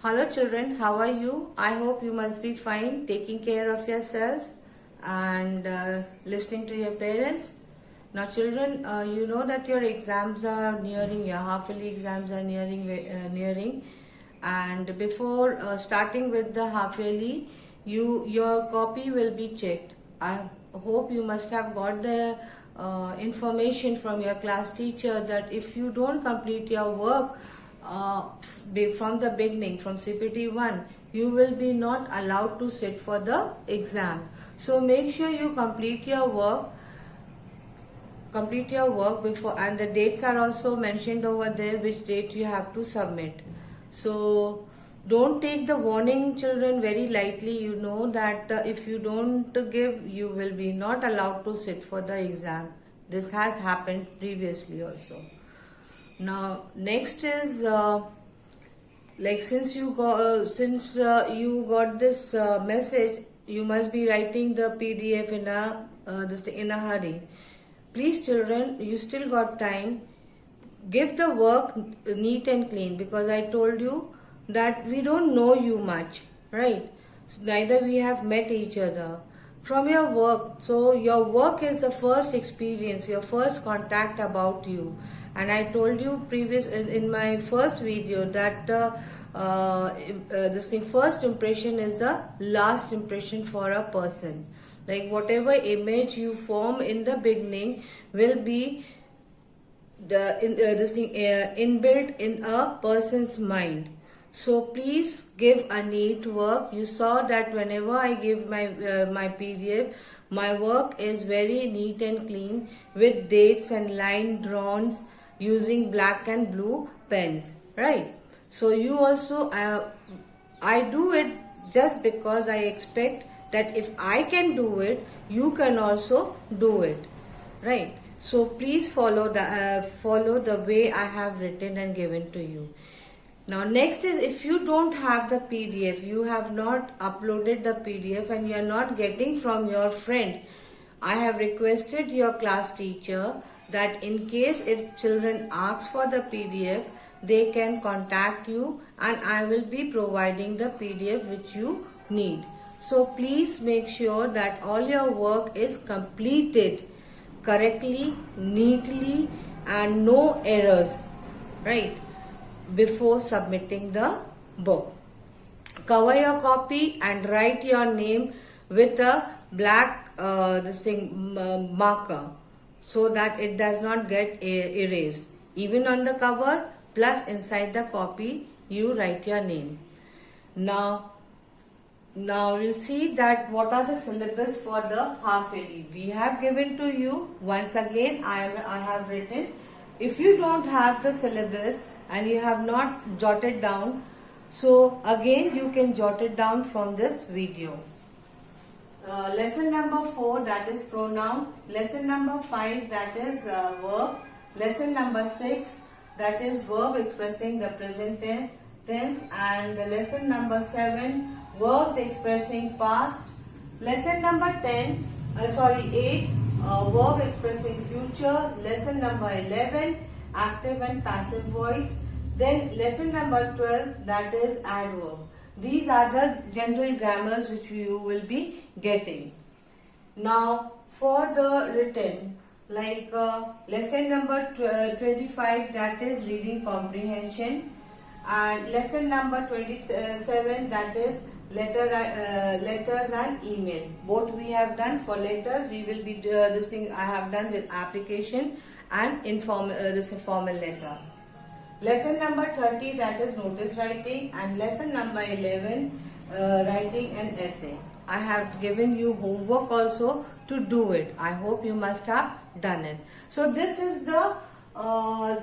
Hello children, how are you? I hope you must be fine, taking care of yourself and listening to your parents. Now children, you know that your exams are nearing, your half-yearly exams are nearing, and before starting with the half-yearly, your copy will be checked. I hope you must have got the information from your class teacher that if you don't complete your work from the beginning, from CPT 1, you will be not allowed to sit for the exam. So make sure you complete your work before, and the dates are also mentioned over there, which date you have to submit. So don't take the warning children very lightly. You know that if you don't give, you will be not allowed to sit for the exam. This has happened previously also. Now next is since you got this message, you must be writing the PDF in a hurry. Please children, you still got time. Give the work neat and clean, because I told you that we don't know you much, right? Neither we have met each other. From your work, so your work is the first experience, your first contact about you. And I told you in my first video that first impression is the last impression for a person. Like whatever image you form in the beginning will be inbuilt in a person's mind. So please give a neat work. You saw that whenever I give my PDF, my work is very neat and clean with dates and line drawns using black and blue pens, right? So you also, I do it just because I expect that if I can do it, you can also do it, right? So please follow the way I have written and given to you. Now next is, if you don't have the PDF, you have not uploaded the PDF and you are not getting from your friend, I have requested your class teacher that in case if children ask for the PDF, they can contact you and I will be providing the PDF which you need. So please make sure that all your work is completed correctly, neatly and no errors, right, before submitting the book. Cover your copy and write your name with a black marker, so that it does not get erased. Even on the cover plus inside the copy, you write your name. Now we'll see that what are the syllabus for the half-yearly. We have given to you. Once again, I have written. If you don't have the syllabus and you have not jotted down, so again you can jot it down from this video. Lesson number 4, that is pronoun. Lesson number 5, that is verb. Lesson number 6, that is verb expressing the present tense. And lesson number 7, verbs expressing past. Lesson number 8, verb expressing future. Lesson number 11, active and passive voice. Then lesson number 12, that is adverb. These are the general grammars which you will be getting. Now for the written, like lesson number 25, that is reading comprehension, and lesson number 27, that is letters and email. Both we have done. For letters we will be I have done with application and formal letter. Lesson number 30, that is notice writing, and lesson number 11, writing an essay. I have given you homework also to do it. I hope you must have done it. So this is the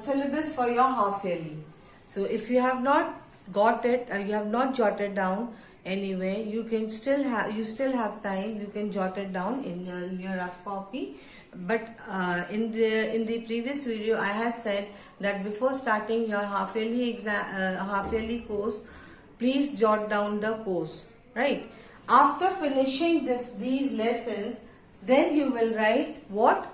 syllabus for your half yearly. So if you have not got it, you have not jotted down anyway, you still have time. You can jot it down in your rough copy. But in the previous video, I have said that before starting your half yearly course, please jot down the course, right? After finishing these lessons, then you will write what?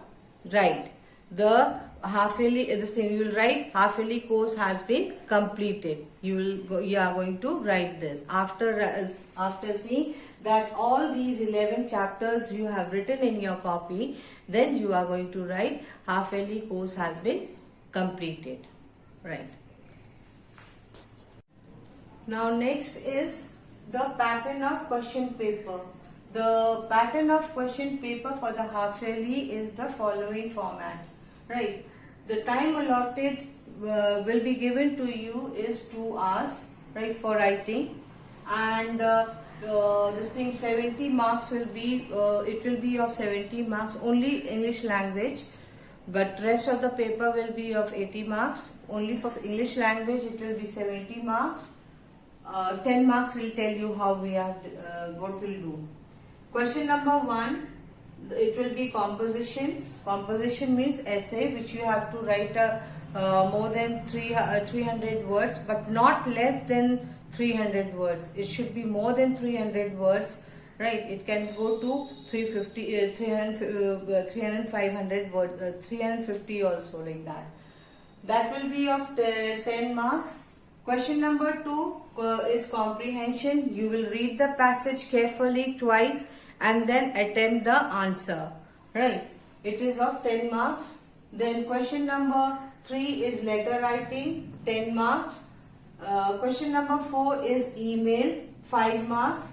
Write the half yearly, this thing you will write, half yearly course has been completed. You are going to write this after seeing that all these 11 chapters you have written in your copy. Then you are going to write half yearly course has been completed. Right. Now next is the pattern of question paper. The pattern of question paper for the half yearly is the following format. Right. The time allotted will be given to you is 2 hours, right, for writing, and this thing 70 marks will be, it will be of 70 marks only English language, but rest of the paper will be of 80 marks. Only for English language it will be 70 marks. 10 marks will tell you how we are, what we'll do. Question number 1, it will be composition. Composition means essay, which you have to write more than 300 words, but not less than 300 words. It should be more than 300 words, right? It can go to 350, 300, 500 words, 350 also, like that. That will be of 10 marks. Question number 2 is comprehension. You will read the passage carefully twice and then attempt the answer, right? It is of 10 marks. Then question number 3 is letter writing, 10 marks. Question number 4 is email, 5 marks.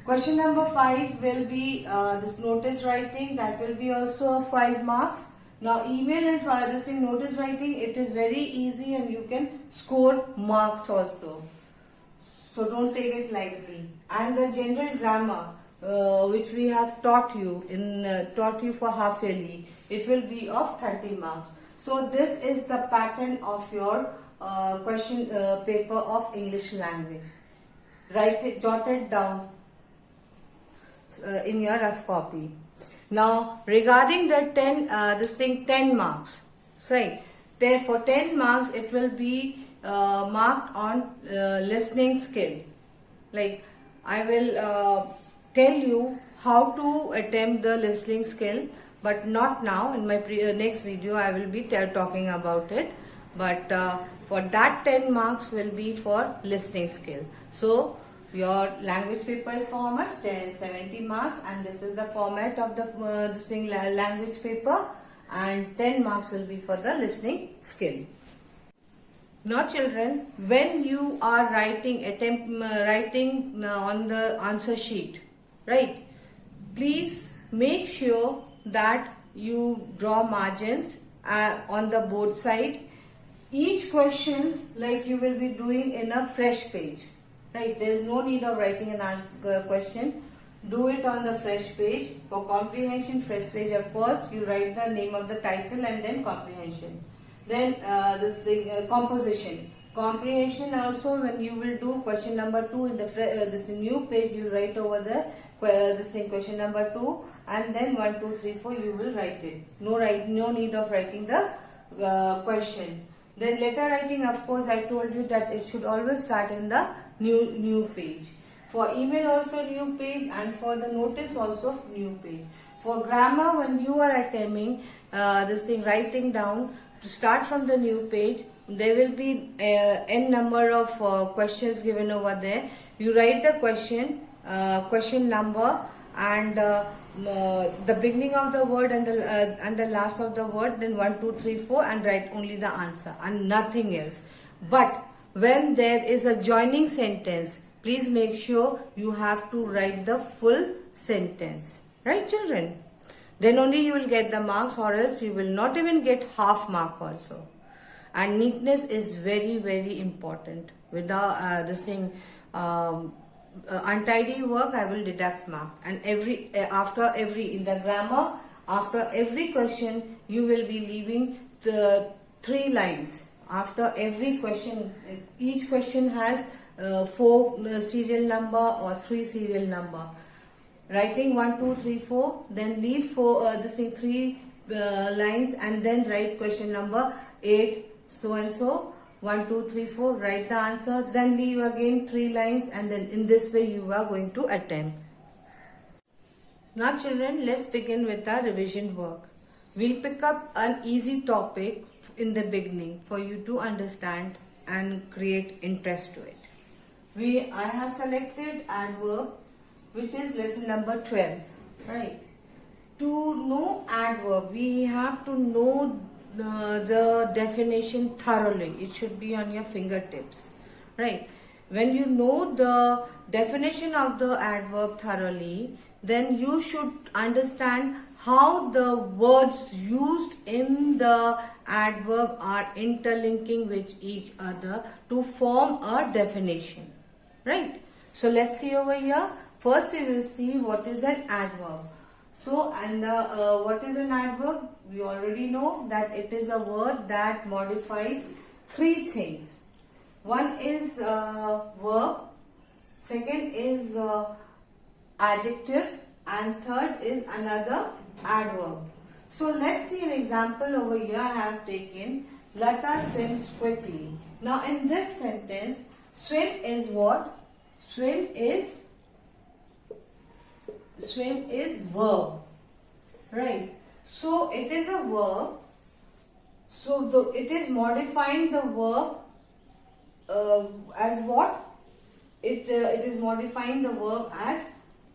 Question number 5 will be this notice writing, that will be also 5 marks. Now email and this thing notice writing, it is very easy and you can score marks also. So don't take it lightly. And the general grammar, which we have taught you for half yearly, it will be of 30 marks. So this is the pattern of your question paper of English language. Write it, jot it down in your rough copy. Now regarding the 10 marks, right? For 10 marks it will be marked on listening skill. Like I will tell you how to attempt the listening skill, but not now. In my next video I will be talking about it, but for that 10 marks will be for listening skill. So your language paper is for how much? 70 marks, and this is the format of the language paper, and 10 marks will be for the listening skill. Now children, when you are writing on the answer sheet, right, please make sure that you draw margins on the both side. Each questions like you will be doing in a fresh page, right? There is no need of writing an answer question. Do it on the fresh page. For comprehension, fresh page, of course, you write the name of the title and then comprehension. Then composition. Comprehension also, when you will do question number 2 in the this new page, you write over there question number 2, and then 1, 2, 3, 4 you will write it. No need of writing the question. Then letter writing, of course, I told you that it should always start in the new page. For email also new page, and for the notice also new page. For grammar, when you are attempting writing down, to start from the new page, there will be n number of questions given over there. You write the question number, and the beginning of the word and the last of the word, then 1, 2, 3, 4, and write only the answer and nothing else. But when there is a joining sentence, please make sure you have to write the full sentence, right children? Then only you will get the marks, or else you will not even get half mark also. And neatness is very, very important. Without untidy work, I will deduct mark. And in the grammar, after every question, you will be leaving the 3 lines. After every question, each question has 4 serial number or 3 serial number. Writing 1, 2, 3, 4, then leave 3 lines, and then write question number 8, so and so. 1, 2, 3, 4, write the answer, then leave again 3 lines, and then in this way you are going to attempt. Now children, let's begin with the revision work. We'll pick up an easy topic in the beginning for you to understand and create interest to it. I have selected adverb, which is lesson number 12, right? To know adverb, we have to know the definition thoroughly. It should be on your fingertips, right? When you know the definition of the adverb thoroughly, then you should understand how the words used in the adverb are interlinking with each other to form a definition, right? So let's see over here. First we will see what is an adverb. So, and what is an adverb? We already know that it is a word that modifies three things. One is verb, second is adjective, and third is another adverb. So let's see an example over here. I have taken Lata swims quickly. Now in this sentence, swim is what? Swim is verb, right? So it is a verb. So it is modifying the verb as what? It is modifying the verb as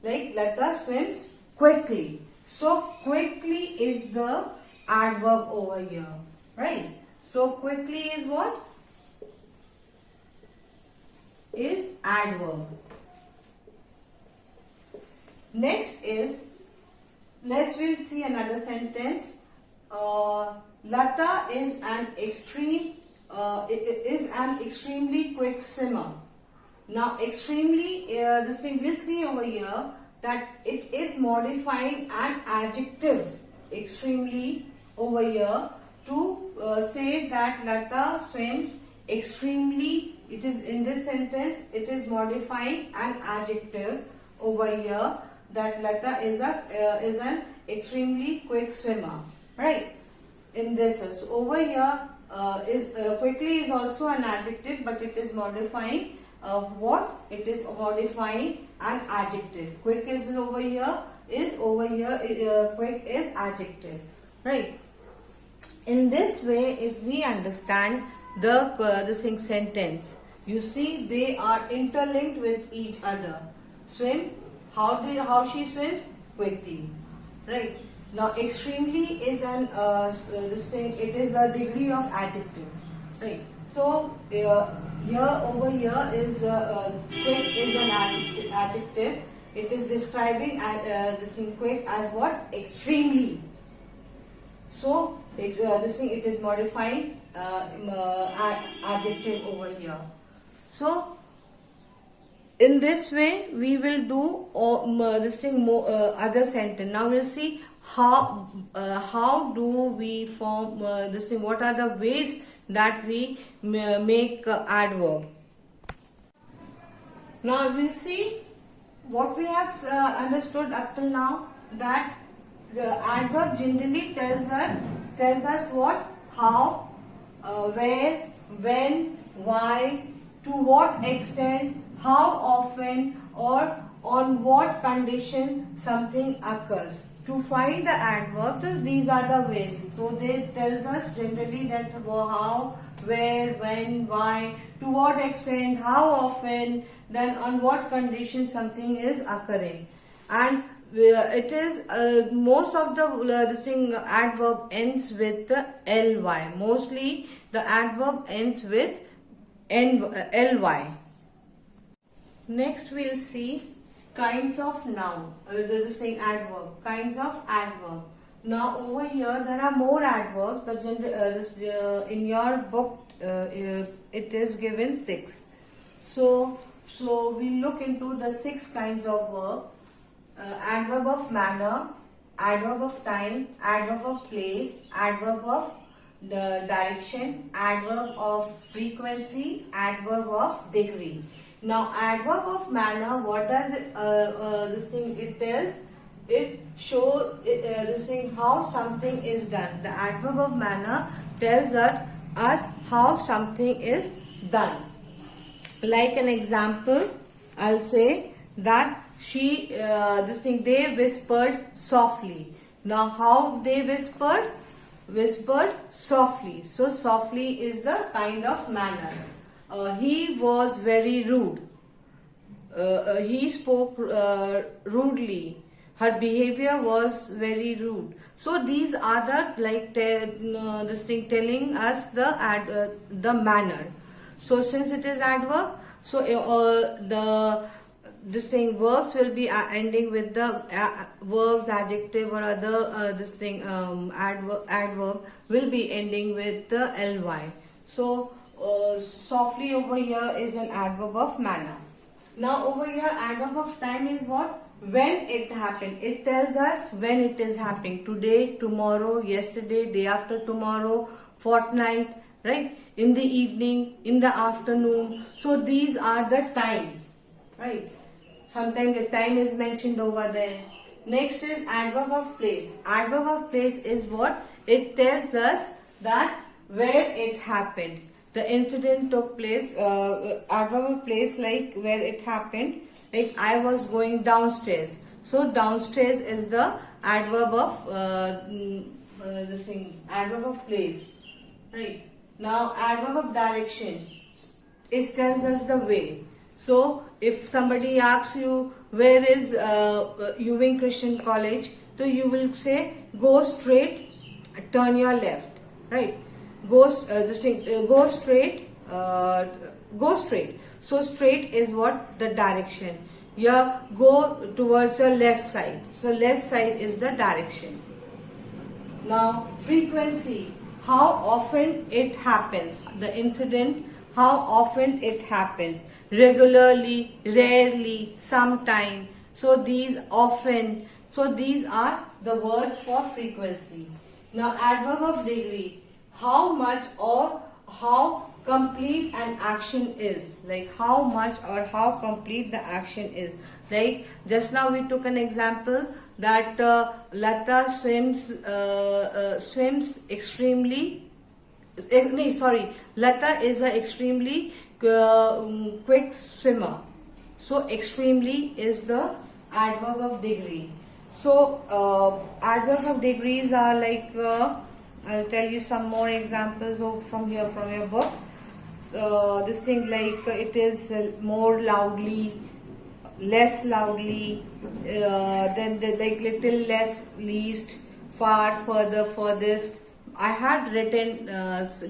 like Lata swims quickly. So quickly is the adverb over here, right? So quickly is what? Is adverb. Next is, we'll see another sentence. Lata is an extremely quick swimmer. Now extremely, this thing we'll see over here that it is modifying an adjective extremely over here to say that Lata swims extremely. It is in this sentence, it is modifying an adjective over here that Lata is an extremely quick swimmer, right? In this, so over here, quickly is also an adjective, but it is modifying what? It is modifying an adjective. Quick is over here. Quick is adjective, right? In this way, if we understand the sentence, you see they are interlinked with each other. Swim. How she swims? Quickly, right? Now extremely is an it is a degree of adjective, right? So here over here is quick is an adjective. It is describing this thing quick as what? Extremely. So it is modifying adjective over here. So in this way, we will do other sentence. Now we'll see how do we form this thing. What are the ways that we make adverb? Now we'll see what we have understood up till now, that the adverb generally tells us what, how, where, when, why, to what extent, how often, or on what condition something occurs. To find the adverb, these are the ways. So they tells us generally that how, where, when, why, to what extent, how often, then on what condition something is occurring. And it is most of the adverb ends with the ly. Mostly the adverb ends with ly. Next we'll see kinds of noun, adverb, kinds of adverb. Now over here there are more adverbs, but in your book it is given 6. So we look into the 6 kinds of verb. Adverb of manner, adverb of time, adverb of place, adverb of the direction, adverb of frequency, adverb of degree. Now adverb of manner, what does it tells? It shows how something is done. The adverb of manner tells us how something is done. Like an example, I'll say that they whispered softly. Now how they whispered? Whispered softly. So softly is the kind of manner. He was very rude. He spoke rudely. Her behavior was very rude. So these are the this thing telling us the manner. So since it is adverb, so the this thing verbs will be ending with the verbs, adjective or other this thing adverb will be ending with the ly. So softly over here is an adverb of manner. Now over here adverb of time is what? When it happened. It tells us when it is happening. Today, tomorrow, yesterday, day after tomorrow, fortnight, right? In the evening, in the afternoon. So these are the times, right? Sometimes the time is mentioned over there. Next is adverb of place. Adverb of place is what? It tells us that where it happened. The incident took place. Adverb of place, like where it happened. Like I was going downstairs. So downstairs is the adverb of adverb of place, right? Now adverb of direction. It tells us the way. So if somebody asks you where is Ewing Christian College, so you will say go straight, turn your left, right? Go straight, go straight. So straight is what? The direction. Here go towards your left side. So left side is the direction. Now frequency. How often it happens. The incident. How often it happens. Regularly, rarely, sometime. So these often. So these are the words for frequency. Now adverb of degree. How much or how complete an action is, like how much or how complete the action is. Like just now we took an example that Lata swims extremely. Lata is an extremely quick swimmer. So extremely is the adverb of degree. So adverbs of degrees are like I'll tell you some more examples from here from your book. This thing like it is more loudly, less loudly, then the like little less, least, far, further, furthest. I had written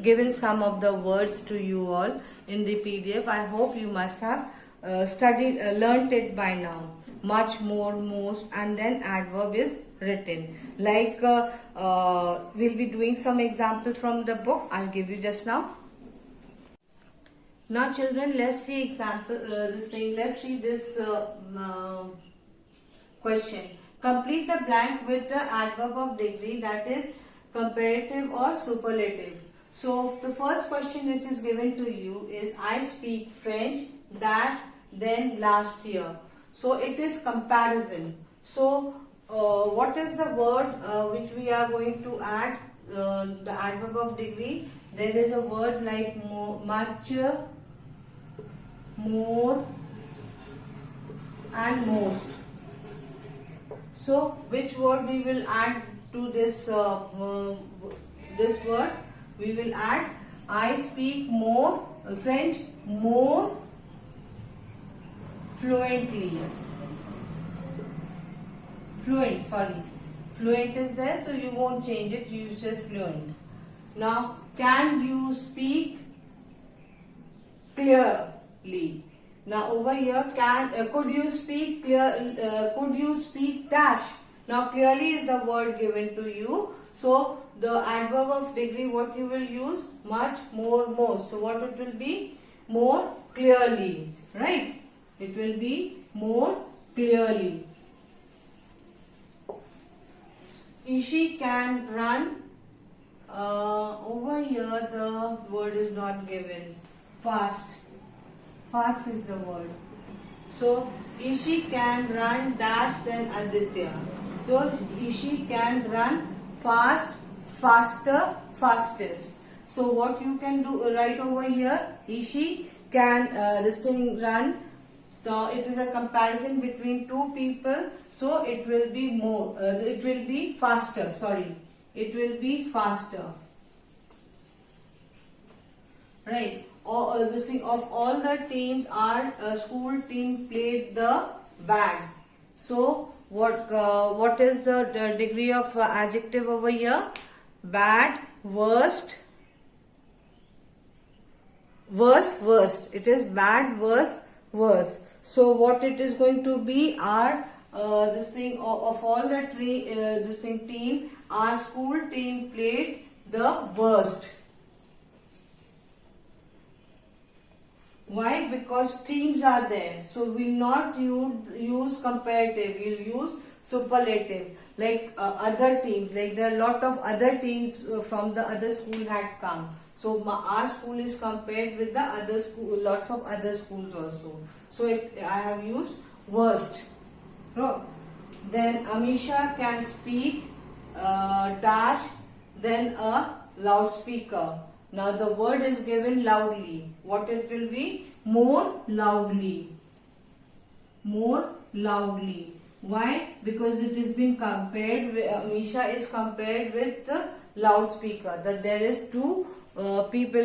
given some of the words to you all in the PDF. I hope you must have learnt it by now. Much, more, most, and then adverb is written. Like we'll be doing some example from the book. I'll give you just now. Now children, let's see example let's see this question. Complete the blank with the adverb of degree, that is comparative or superlative. So the first question which is given to you is I speak French that then last year. So it is comparison. So what is the word which we are going to add the adverb of degree? There is a word like much, more and most. So which word we will add to this this word? We will add I speak more French more fluently. Fluent is there, so you won't change it, you say fluent. Now can you speak clearly? Now over here could you speak clear, could you speak dash? Now clearly is the word given to you. So the adverb of degree, what you will use? Much, more, most. So what it will be? More clearly, right? It will be more clearly. Ishi can run. Over here the word is not given. Fast. Fast is the word. So Ishi can run dash then Aditya. So Ishi can run fast, faster, fastest. So what you can do right over here? Ishi can run So it is a comparison between two people, so it will be more, it will be faster, sorry, it will be faster. Right. This thing, of all the teams, our school team played the bad. So what is the degree of adjective over here? Bad, worst, worst. It is bad, worst. So what it is going to be? Our this thing of all the this thing team, our school team played the worst. Why? Because teams are there. So we will not use comparative. We will use superlative. Like other teams. Like there are a lot of other teams from the other school had come. So our school is compared with the other school. Lots of other schools also. So I have used worst. No. Then Amisha can speak dash, then a loudspeaker. Now the word is given loudly. What it will be? More loudly. More loudly. Why? Because it has been compared with, Amisha is compared with the loudspeaker. That there is two people,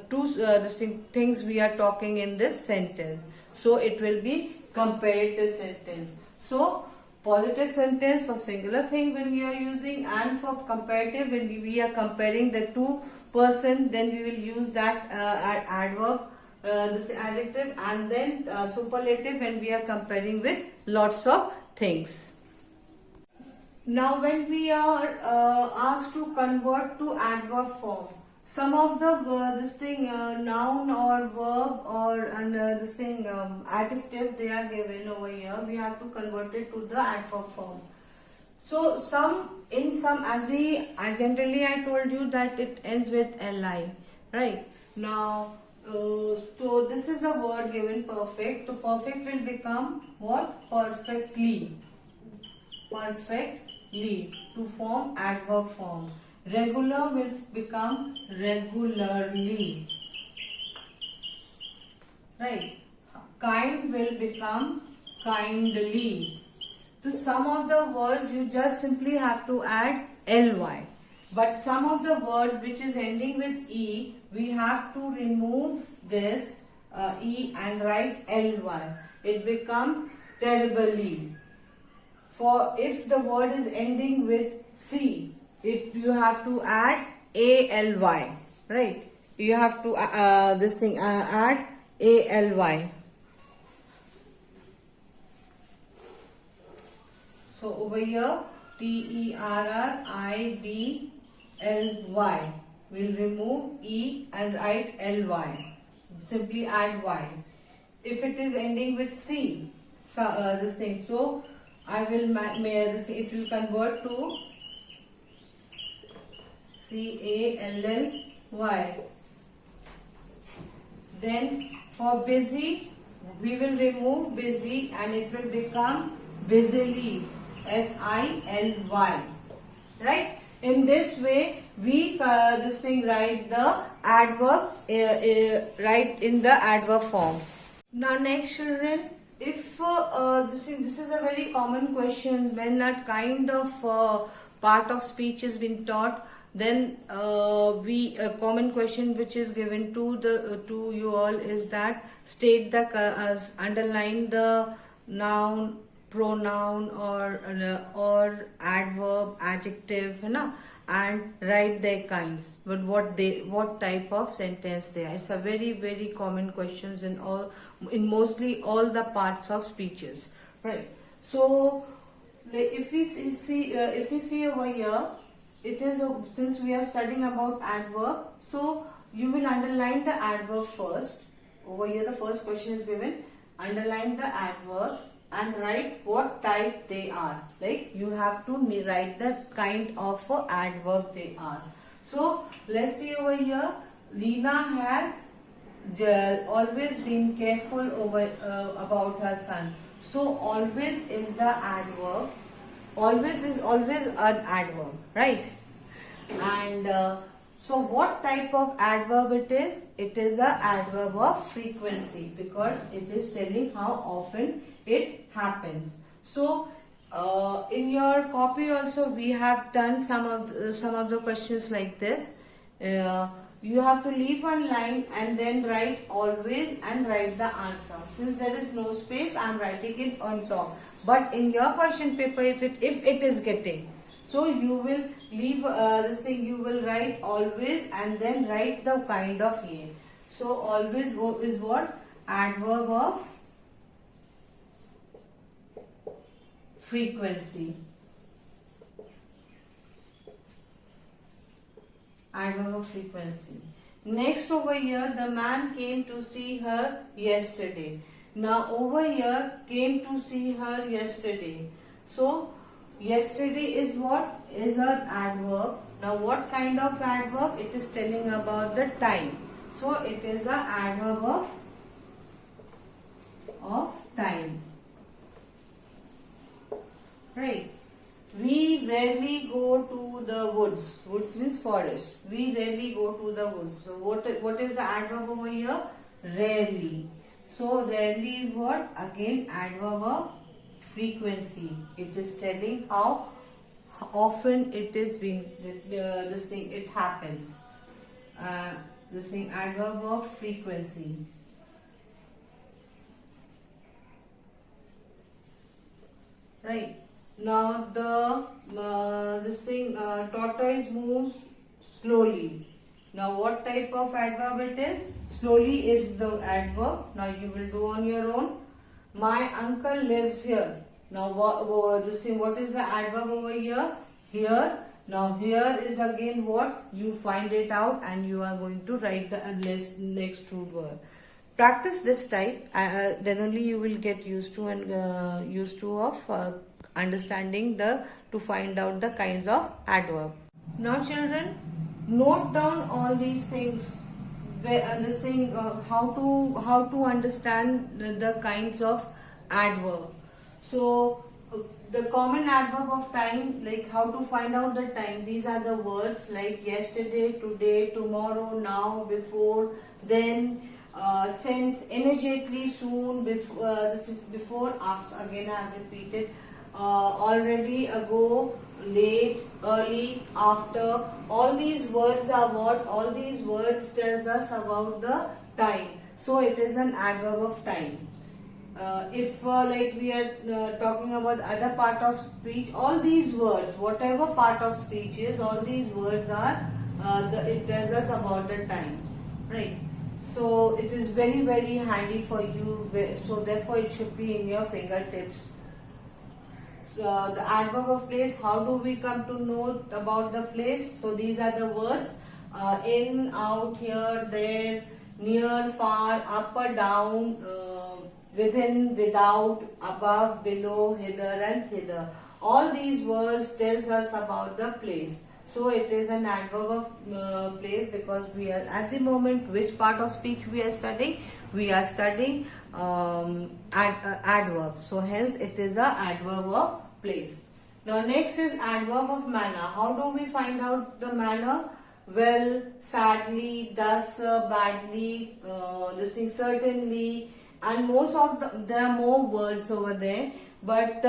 two distinct things we are talking in this sentence. So it will be comparative sentence. So positive sentence for singular thing when we are using, and for comparative when we are comparing the two person, then we will use that adverb, this adjective, and then superlative when we are comparing with lots of things. Now when we are asked to convert to adverb form, some of the this thing noun or verb or this thing adjective they are given over here, we have to convert it to the adverb form. So as generally I told you that it ends with li, right? Now so this is a word given perfect. So perfect will become what? Perfectly. Perfectly, to form adverb form. Regular will become regularly. Right. Kind will become kindly. To some of the words you just simply have to add ly. But some of the word which is ending with e, we have to remove this e and write ly. It becomes terribly. For if the word is ending with c, you have to add ALY, right? You have to add ALY. So over here TERRIBLY, we'll remove E and write LY. Simply add Y. If it is ending with C, this thing, so I will it will convert to CALLY. Then for busy, we will remove busy and it will become busily. SILY. Right? In this way, we write the adverb right in the adverb form. Now next, children, if this is a very common question when that kind of part of speech has been taught, then a common question which is given to you all is that state the underline the noun, pronoun or adverb, adjective, and write their kinds. But what type of sentence they are. It's a very, very common questions in mostly all the parts of speeches, right? So if we see over here, it is since we are studying about adverb, so you will underline the adverb first. Over here the first question is given. Underline the adverb and write what type they are. Like you have to write the kind of adverb they are. So let's see over here. Leena has always been careful about her son. So always is the adverb. Always is always an adverb, right? And So what type of adverb it is? It is a adverb of frequency because it is telling how often it happens. So in your copy also we have done some of the questions like this. You have to leave one line and then write always and write the answer. Since there is no space, I am writing it on top. But in your question paper, if it is getting, so you will leave this thing. You will write always and then write the kind of ye. So always is what? Adverb of frequency. Adverb of frequency. Next over here, the man came to see her yesterday. Now over here, came to see her yesterday. So yesterday is what? Is an adverb. Now what kind of adverb? It is telling about the time. So it is the adverb of time. Right. We rarely go to the woods. Woods means forest. We rarely go to the woods. So what is the adverb over here? Rarely. So rarely is what? Again adverb of frequency. It is telling how often it is being this thing it happens. This thing adverb of frequency. Right. Now this thing tortoise moves slowly. Now what type of adverb it is? Slowly is the adverb. Now you will do on your own. My uncle lives here. Now this thing, what is the adverb over here? Here. Now here is again what? You find it out and you are going to write the next root word. Practice this type, then only you will get used to and used to of understanding to find out the kinds of adverb. Now children, note down all these things. This thing how to understand the kinds of adverb. So the common adverb of time, like how to find out the time. These are the words like yesterday, today, tomorrow, now, before, then, since, immediately, soon, before, after. Again I have repeated. Already, ago, late, early, after. All these words are what? All these words tells us about the time. So it is an adverb of time. If like we are talking about other part of speech, all these words, whatever part of speech is, all these words are it tells us about the time, right? So it is very very handy for you. So therefore it should be in your fingertips. The adverb of place, how do we come to know about the place? So these are the words in, out, here, there, near, far, up or down, within, without, above, below, hither and thither. All these words tells us about the place. So it is an adverb of place because we are at the moment, which part of speech we are studying? We are studying adverb. So hence it is a adverb of place. Now next is adverb of manner. How do we find out the manner? Well, sadly, thus, badly, this thing, certainly, and most of there are more words over there, but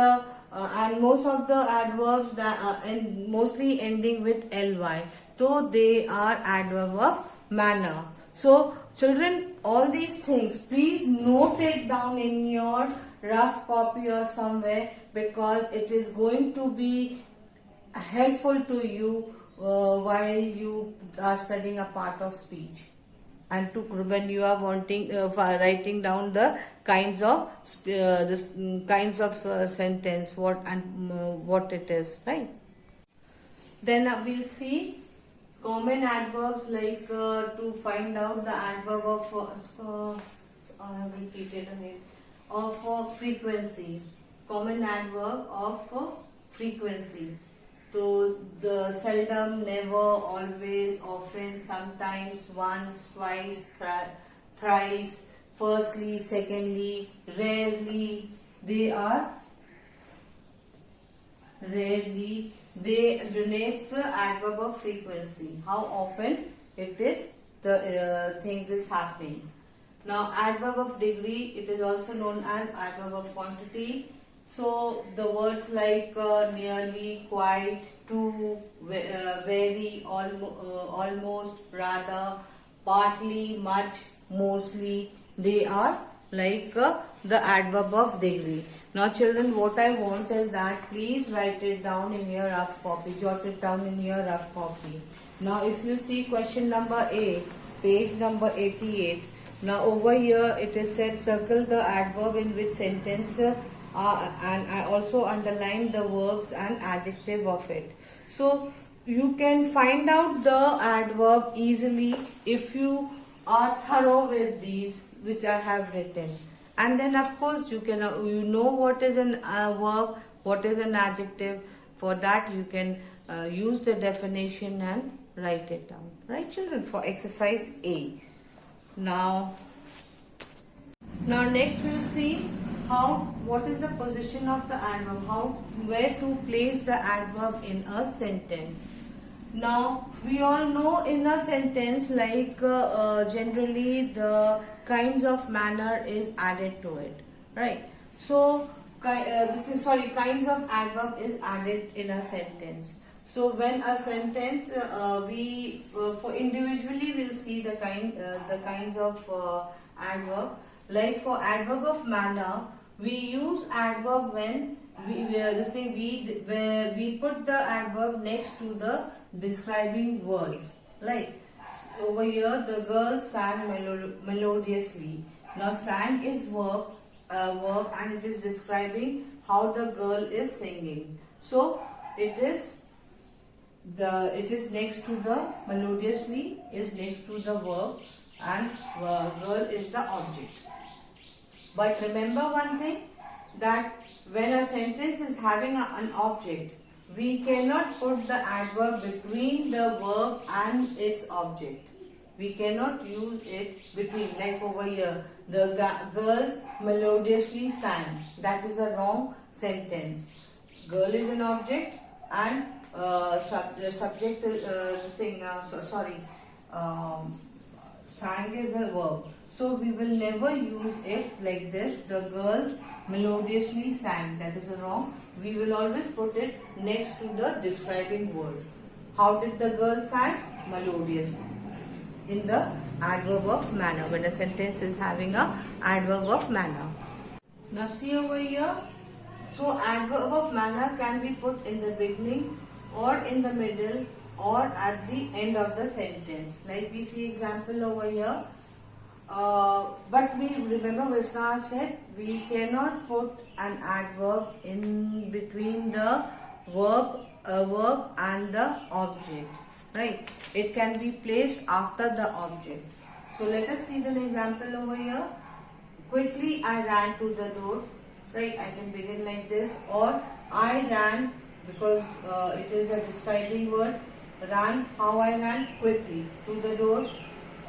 and most of the adverbs that and mostly ending with ly, so they are adverb of manner. So children, all these things please note it down in your rough copy or somewhere, because it is going to be helpful to you while you are studying a part of speech, and to when you are wanting writing down the kinds of sentence, what and what it is, right? Then we'll see common adverbs, like to find out the adverb of I have repeated again, of frequency. Common adverb of frequency. So the seldom, never, always, often, sometimes, once, twice, thrice, firstly, secondly, rarely, they are rarely. They denotes the adverb of frequency. How often it is the things is happening. Now adverb of degree, it is also known as adverb of quantity. So the words like nearly, quite, to, very, almost, rather, partly, much, mostly, they are like the adverb of degree. Now children, what I want is that please write it down in your rough copy, jot it down in your rough copy. Now if you see question number A, page number 88. Now over here it is said circle the adverb in which sentence and I also underline the verbs and adjective of it. So you can find out the adverb easily if you are thorough with these which I have written. And then of course you know what is an verb, what is an adjective. For that you can use the definition and write it down. Right children, for exercise A. Now next we will see what is the position of the adverb, where to place the adverb in a sentence. Now we all know in a sentence like generally the kinds of manner is added to it, right? So kinds of adverb is added in a sentence. So when a sentence for individually we'll see the kinds of adverb. Like for adverb of manner, we use adverb when we put the adverb next to the describing words. Like over here, the girl sang melodiously. Now sang is verb and it is describing how the girl is singing. So it is next to the melodiously is next to the verb and girl is the object. But remember one thing, that when a sentence is having an object, we cannot put the adverb between the verb and its object. We cannot use it between, like over here, the girls melodiously sang. That is a wrong sentence. Girl is an object and subject sang is a verb. So we will never use it like this. The girls melodiously sang. That is wrong. We will always put it next to the describing word. How did the girl sang? Melodiously. In the adverb of manner. When a sentence is having a adverb of manner. Now see over here. So adverb of manner can be put in the beginning or in the middle or at the end of the sentence. Like we see example over here. But we remember Vishna said we cannot put an adverb in between the verb and the object, right? It can be placed after the object. So let us see the example over here. Quickly I ran to the door, right? I can begin like this, or I ran, because it is a describing word. Ran, how I ran? Quickly to the door,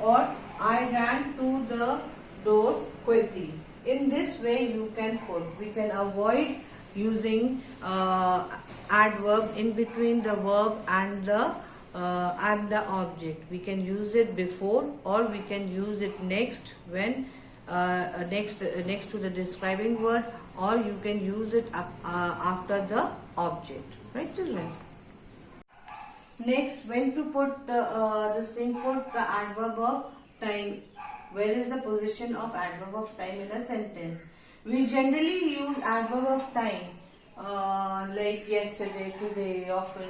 or I ran to the door quickly. In this way we can avoid using adverb in between the verb and the object. We can use it before or we can use it next when next to the describing word, or you can use it after the object, right children? Next, when to put put the adverb of time. Where is the position of adverb of time in a sentence? We generally use adverb of time like yesterday, today, often.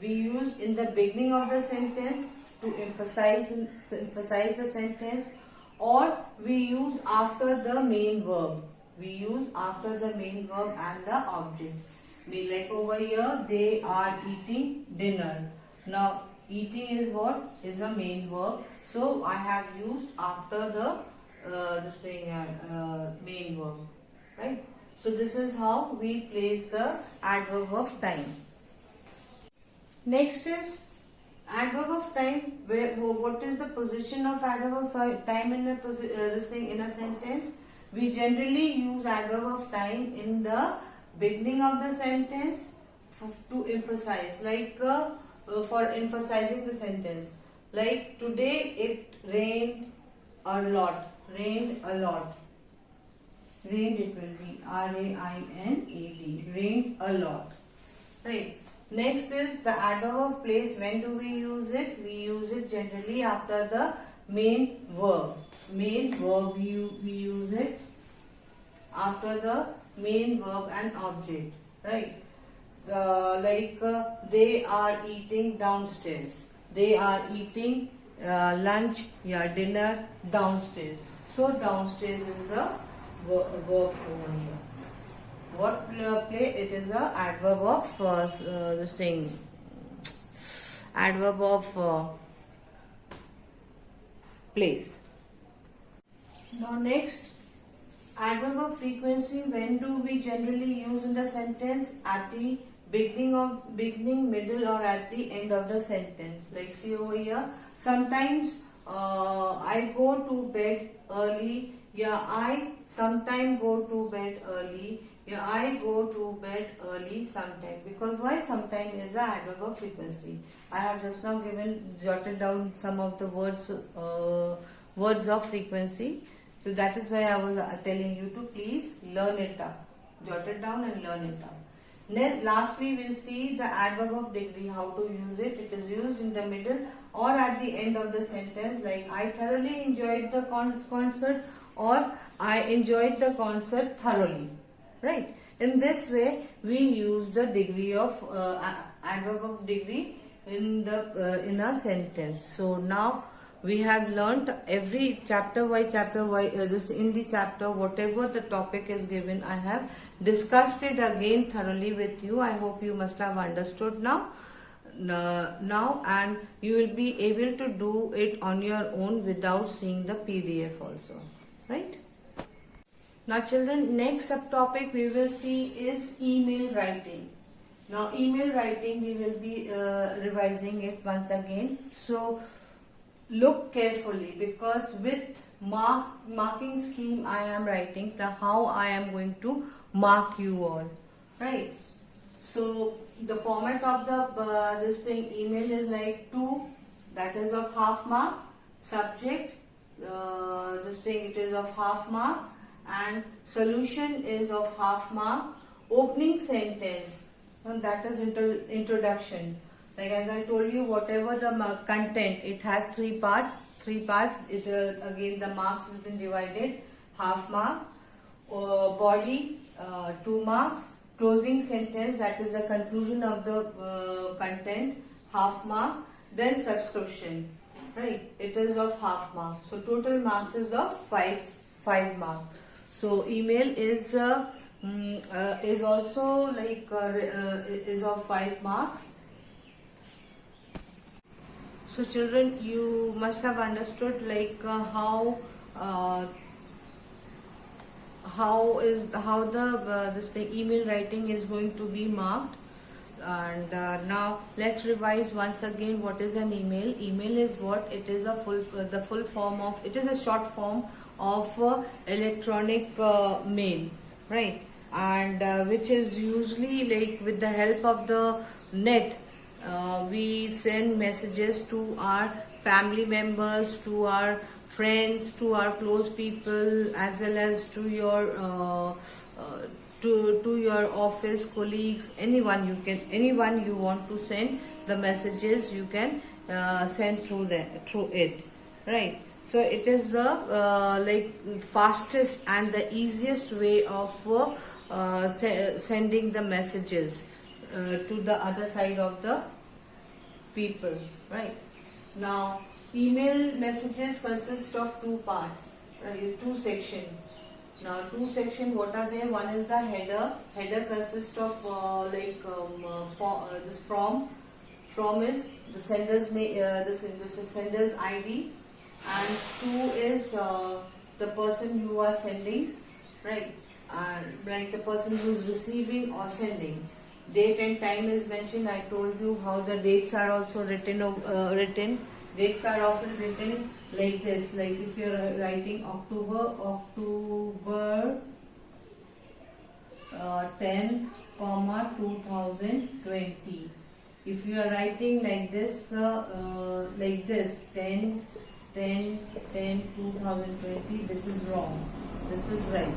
We use in the beginning of the sentence to emphasize the sentence, or we use after the main verb. We use after the main verb and the object. Like over here, they are eating dinner. Now eating is what? Is the main verb. So I have used after the main verb, right? So this is how we place the adverb of time. Next is adverb of time. What is the position of adverb of time in a sentence? We generally use adverb of time in the beginning of the sentence to emphasize, like for emphasizing the sentence, like today it rained a lot. Rained a lot. Rained, it will be R-A-I-N-E-D. Rained a lot. Right. Next is the adverb of place. When do we use it? We use it generally after the main verb. Main verb, we use it after the main verb and object. Right. They are eating downstairs. They are eating lunch, dinner downstairs. So downstairs is the verb over here. What play? It is the adverb of this thing. Adverb of place. Now next, adverb of frequency. When do we generally use in the sentence? At the beginning, middle, or at the end of the sentence. Like see over here. Sometimes I go to bed early. I sometimes go to bed early. I go to bed early sometime. Because why? Sometime is the adverb of frequency. I have just now jotted down some of the words of frequency. So that is why I was telling you to please learn it up. Jot it down and learn it up. Then lastly, we'll see the adverb of degree, how to use it. It is used in the middle or at the end of the sentence, like I thoroughly enjoyed the concert, or I enjoyed the concert thoroughly. Right. In this way, we use the degree of adverb of degree in a sentence. So now we have learnt every chapter by this in the chapter, whatever the topic is given, I have discussed it again thoroughly with you. I hope you must have understood now, and you will be able to do it on your own without seeing the PDF also. Right? Now children, next subtopic we will see is email writing. Now email writing, we will be revising it once again. So look carefully, because with marking scheme I am writing how I am going to mark you all. Right. So the format of the this thing email is like 2, that is of half mark. Subject, this thing, it is of half mark, and solution is of half mark. Opening sentence, that is introduction. Like as I told you, whatever the content, it has 3 parts. It again the marks has been divided. Half mark. Body, 2 marks. Closing sentence, that is the conclusion of the content, half mark. Then subscription, right? It is of half mark. So total marks is of 5 marks. So email is also like is of 5 marks. So children, you must have understood like how the email writing is going to be marked. And now let's revise once again what is an email. Email is what? It is the full form of, it is a short form of electronic mail, right? And which is usually like with the help of the net. We send messages to our family members, to our friends, to our close people, as well as to your to your office colleagues, anyone you want to send the messages, you can send through it, right? So it is the like fastest and the easiest way of sending the messages to the other side of the people, right? Now email messages consist of 2 parts, right? 2 sections. Now 2 sections, what are they? One is the header. Header consists of this from is the sender's name, this is sender's ID, and 2 is the person you are sending, right? Like the person who is receiving or sending. Date and time is mentioned. I told you how the dates are also written. Dates are often written like this. Like if you are writing October 10 comma 2020. If you are writing like this 10 10 10 2020, this is wrong, this is right.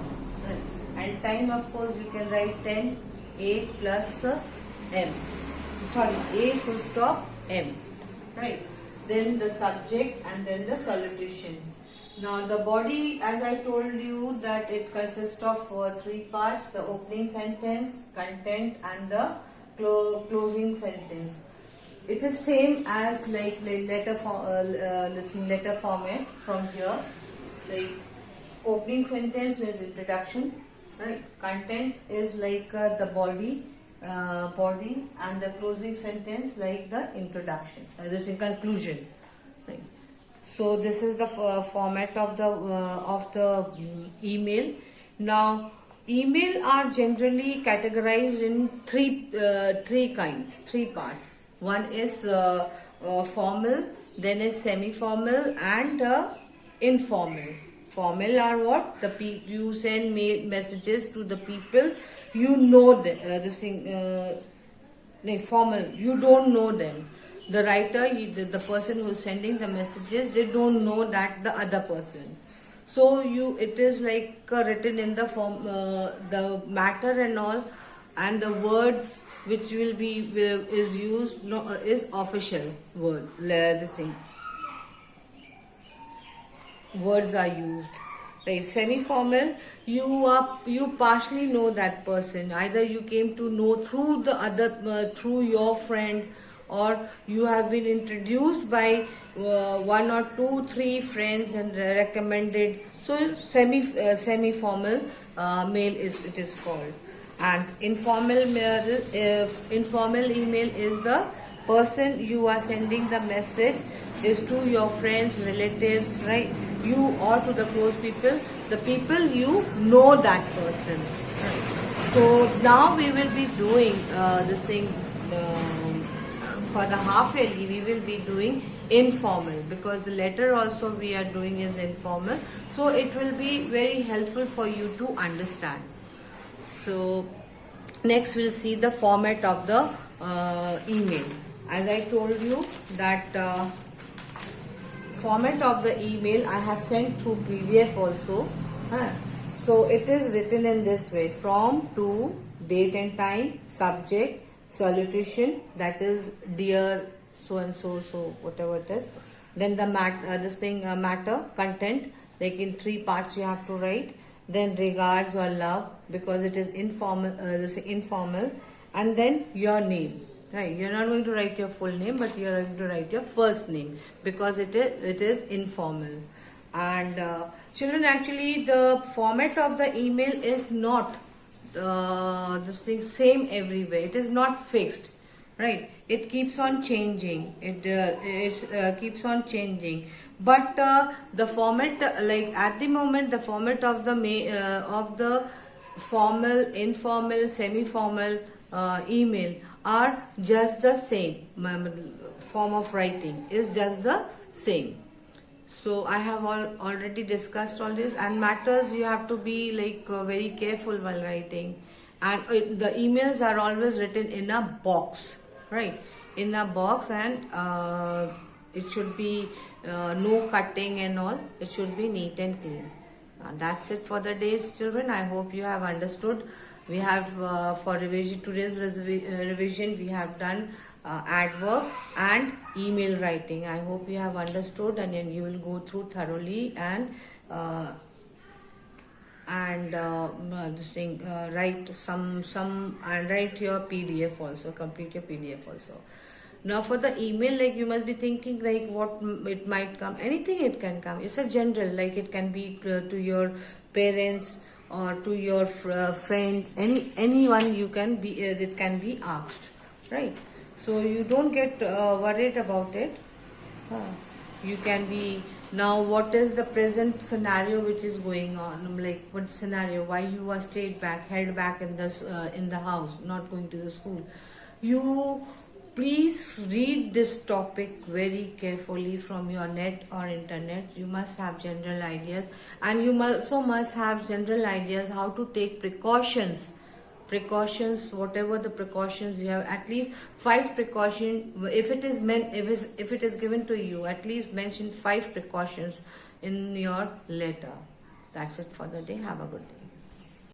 And time, of course, you can write 10 a plus m, sorry, a full stop m, right? Then the subject and then the salutation. Now the body, as I told you, that it consists of three parts: the opening sentence, content, and the closing sentence. It is same as like letter format from here. Like opening sentence means introduction, right? Content is like the body, and the closing sentence like the introduction. This is conclusion, right? So this is the format of the email. Now email are generally categorized in three kinds, three parts. One is formal, then is semi-formal, and informal. Formal are what? You send messages to the people you know formal, you don't know them. The writer, the person who is sending the messages, they don't know that the other person. So it is like written in the form, the matter and all, and the words which will be is used is official word. This thing, words are used. Right, semi-formal, you partially know that person. Either you came to know through the other, through your friend, or you have been introduced by one or two, three friends and recommended. So semi-formal mail it is called. And informal mail, informal email is the person you are sending the message is to your friends, relatives, right? You or to the close people, the people you know that person. Right? So now we will be doing this thing. For the half yearly, we will be doing informal, because the letter also we are doing is informal. So it will be very helpful for you to understand. So next we'll see the format of the email. As I told you that format of the email I have sent through PDF also. So it is written in this way: from, to, date and time, subject, salutation, that is dear so and so, so whatever it is. Then the matter, content, like in three parts you have to write. Then regards or love, because it is informal, and then your name. Right, you're not going to write your full name, but you're going to write your first name, because it is informal. And children, actually the format of the email is not this thing same everywhere. It is not fixed, right? It keeps on changing. It keeps on changing. But the format, like at the moment, the format of the formal, informal, semi-formal email are just the same. Form of writing is just the same. So I have already discussed all this, and matters you have to be like very careful while writing. And the emails are always written in a box, right? In a box, and it should be no cutting and all. It should be neat and clean. That's it for the day's children. I hope you have understood. We have for revision, today's revision, we have done adverb and email writing. I hope you have understood, and then you will go through thoroughly and this thing, write some and write your PDF also, complete your PDF also. Now for the email, like you must be thinking like what it might come. Anything it can come. It's a general, like it can be to your parents or to your friends, anyone you can be, it can be asked, right? So you don't get worried about it. You can be, now what is the present scenario which is going on, like what scenario, why you are stayed back, held back in the house, not going to the school. You please read this topic very carefully from your net or internet. You must have general ideas, and you also must have general ideas how to take precautions precautions, whatever the precautions you have, at least 5 precaution. If it is if it is given to you, at least mention 5 precautions in your letter. That's it for the day. Have a good day.